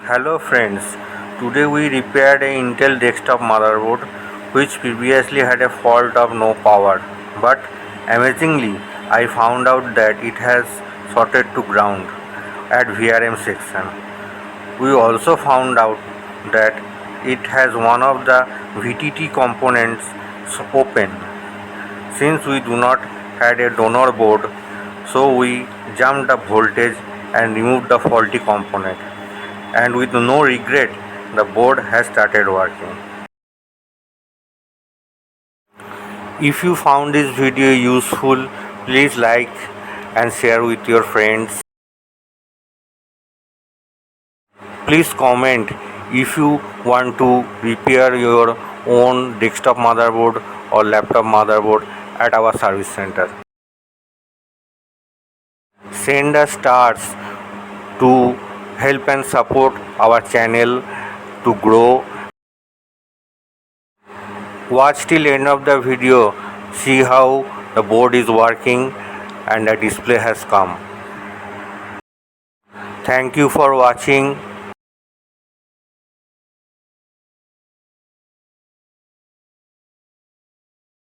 Hello friends, today we repaired a Intel desktop motherboard which previously had a fault of no power, but amazingly I found out that it has shorted to ground at VRM section. We also found out that it has one of the VTT components open. Since we do not had a donor board, so we jumped the voltage and removed the faulty component, and with no regret the board has started working. If you found this video useful, please like and share with your friends. Please comment if you want to repair your own desktop motherboard or laptop motherboard at our service center. Send us stars to help and support our channel to grow. Watch till end of the video, see how the board is working and the display has come. Thank you for watching.